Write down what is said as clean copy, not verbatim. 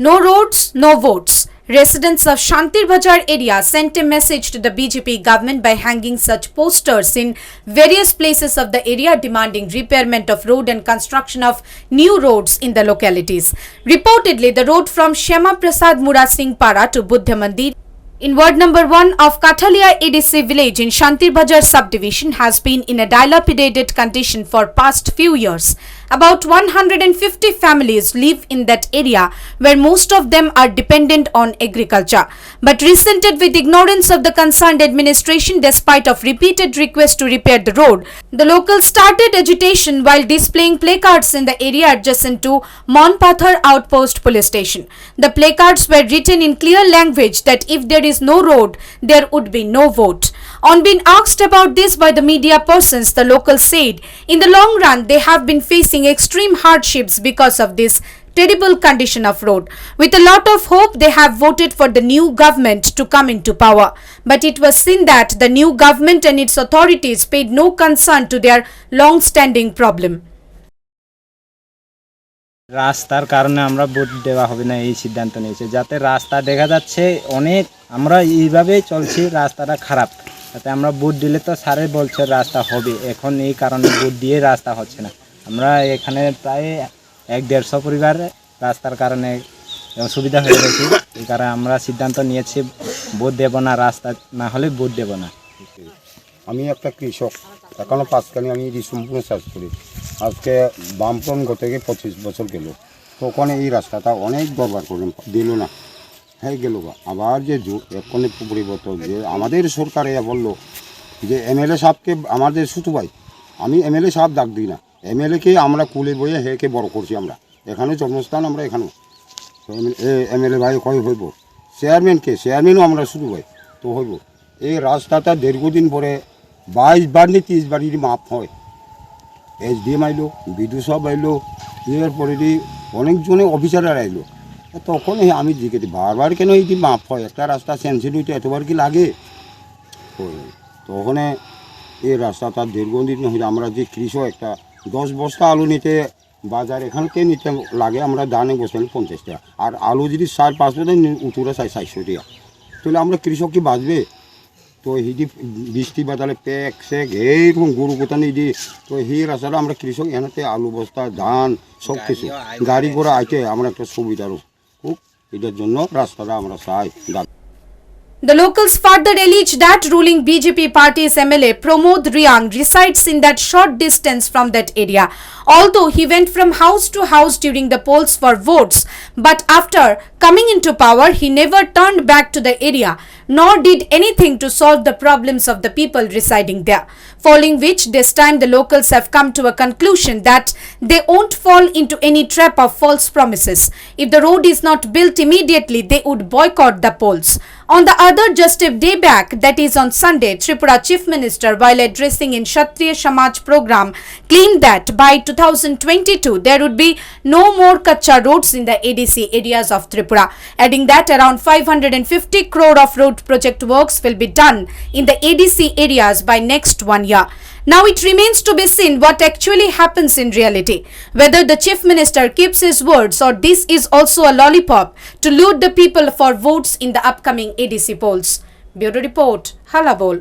No roads, no votes. Residents of Shantir Bazar area sent a message to the BJP government by hanging such posters in various places of the area demanding repairment of road and construction of new roads in the localities. Reportedly, the road from Shema Prasad Mura Singh Para to Buddha Mandir in ward number 1 of Kathalia ADC village in Shantir Bazar subdivision has been in a dilapidated condition for past few years. About 150 families live in that area where most of them are dependent on agriculture. But resented with ignorance of the concerned administration despite of repeated requests to repair the road, the locals started agitation while displaying placards in the area adjacent to Monpathar Outpost Police Station. The placards were written in clear language that if there is no road, there would be no vote. On being asked about this by the media persons, the locals said in the long run they have been facing extreme hardships because of this terrible condition of road. With a lot of hope, they have voted for the new government to come into power. But it was seen that the new government and its authorities paid no concern to their long-standing problem. রাস্তার কারণে আমরা vote দেওয়া হবে না এই সিদ্ধান্ত নিয়েছে, যাতে রাস্তা দেখা যাচ্ছে অনেক আমরা এইভাবেই চলছি, রাস্তাটা খারাপ, যাতে আমরা ভোট দিলে তো স্যারে বলছে রাস্তা হবে, এখন এই কারণে ভোট দিয়ে রাস্তা হচ্ছে না। আমরা এখানে প্রায় 150 পরিবার রাস্তার কারণে অসুবিধা হয়ে গেছে, এই কারণে আমরা সিদ্ধান্ত নিয়েছি ভোট দেব না, রাস্তা না হলে ভোট দেব না। আমি একটা কৃষক, এখনও পাঁচখানি আমি সম্পূর্ণ চাষ করি। আজকে বামফ্রন্ট থেকে 25 বছর গেল, তখন এই রাস্তাটা অনেক দরবার করলাম, দিল না, হ্যাঁ গেল। আবার যে এক্ষণে পরিবর্তন, যে আমাদের সরকার বললো যে এমএলএ সাহেবকে, আমাদের ছোটো ভাই, আমি এমএলএ সাহেব ডাক দিই না, এমএলএকে আমরা কুলে বইয়ে হেকে বড় করছি, আমরা এখানে জন্মস্থান, আমরা এখানেও এমএলএ ভাই কয় হইব, চেয়ারম্যানও আমরা ছোটো ভাই তো হইব। এই রাস্তাটা দীর্ঘদিন পরে 22 বার নি 30 বার মাপ হয়, SDM আইলো, বিডিও সাহেব আইলো, এরপরে অনেকজনে অফিসাররা আইলো, তখন আমি জিজ্ঞেস বারবার কেন এই মাপ হয়, একটা রাস্তা সেন্সিটিভিটি এতবার কি লাগে? তখন এই রাস্তাটা দীর্ঘদিন হয়ে, আমরা যে কৃষক, একটা 10 বস্তা আলু নিতে বাজার এখানকে নিতে লাগে, আমরা ধানে বসেন 50 টাকা, আর আলু যদি 4-5 বছর উঁচুরা চাই 400 টাকা, তাহলে আমরা কৃষক কি বাঁচবে? তো হিদি বৃষ্টি বাদলে প্যাক স্যাক এইরকম গরু কোথানি দি, তো সেই রাস্তাটা আমরা কৃষক এনাতে আলু বস্তা, ধান সব কিছু গাড়ি ঘোড়া আইতে আমরা একটা সুবিধার খুব, এটার জন্য রাস্তাটা আমরা চাই। The locals further allege that ruling BJP party's MLA Pramod Riyang resides in that short distance from that area. Although he went from house to house during the polls for votes, but after coming into power, he never turned back to the area, nor did anything to solve the problems of the people residing there. Following which, this time the locals have come to a conclusion that they won't fall into any trap of false promises. If the road is not built immediately, they would boycott the polls. On the other, just a day back, that is on Sunday, Tripura Chief Minister, while addressing in Kshatriya Samaj program, claimed that by 2022 there would be no more Kacha roads in the ADC areas of Tripura, adding that around 550 crore of road project works will be done in the ADC areas by next 1 year. Now it remains to be seen what actually happens in reality, whether the Chief Minister keeps his words or this is also a lollipop to lure the people for votes in the upcoming ADC polls. Bureau Report, Halabol.